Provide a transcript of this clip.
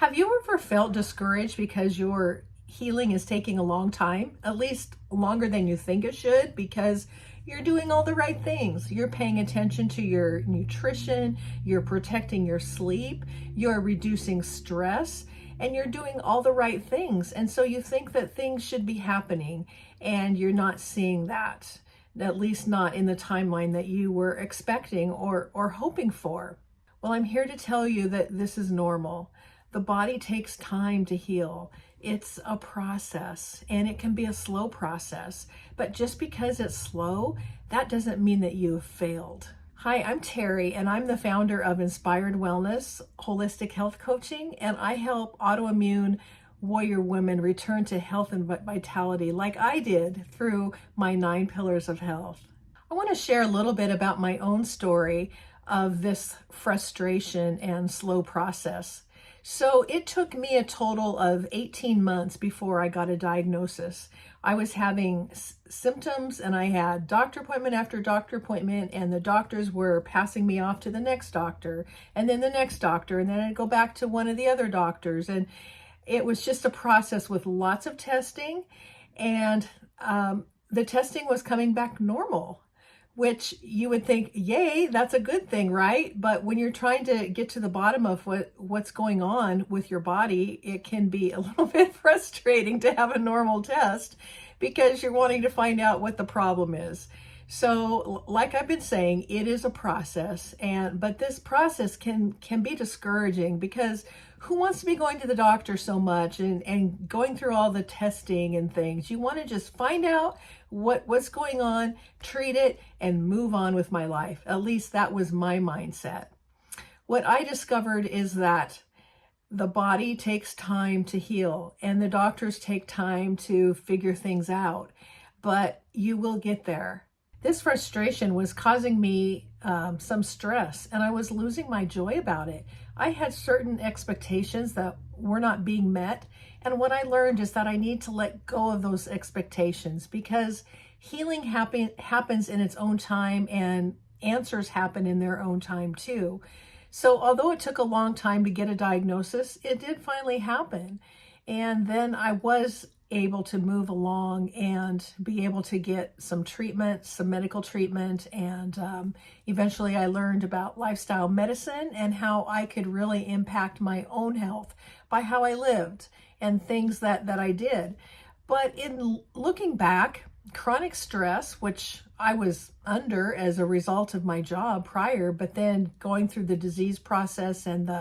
Have you ever felt discouraged because your healing is taking a long time, at least longer than you think it should, because you're doing all the right things? You're paying attention to your nutrition, you're protecting your sleep, you're reducing stress, and you're doing all the right things. And so you think that things should be happening, and you're not seeing that, at least not in the timeline that you were expecting or hoping for. Well, I'm here to tell you that this is normal. The body takes time to heal. It's a process, and it can be a slow process. But just because it's slow, that doesn't mean that you have failed. Hi, I'm Terry, and I'm the founder of Inspired Wellness Holistic Health Coaching, and I help autoimmune warrior women return to health and vitality like I did through my 9 pillars of health. I want to share a little bit about my own story of this frustration and slow process. So it took me a total of 18 months before I got a diagnosis. I was having symptoms, and I had doctor appointment after doctor appointment, and the doctors were passing me off to the next doctor, and then the next doctor, and then I'd go back to one of the other doctors. And it was just a process with lots of testing, and the testing was coming back normal, which you would think, yay, that's a good thing, right? But when you're trying to get to the bottom of what's going on with your body, it can be a little bit frustrating to have a normal test because you're wanting to find out what the problem is. So like I've been saying, it is a process, but this process can be discouraging because who wants to be going to the doctor so much and going through all the testing and things? You want to just find out what's going on, treat it, and move on with my life. At least that was my mindset. What I discovered is that the body takes time to heal, and the doctors take time to figure things out, but you will get there. This frustration was causing me some stress, and I was losing my joy about it. I had certain expectations that were not being met, and what I learned is that I need to let go of those expectations because healing happens in its own time, and answers happen in their own time too. So although it took a long time to get a diagnosis, it did finally happen. And then I was able to move along and be able to get some treatment, some medical treatment, and eventually I learned about lifestyle medicine and how I could really impact my own health by how I lived and things that I did. But in looking back, chronic stress, which I was under as a result of my job prior, but then going through the disease process and the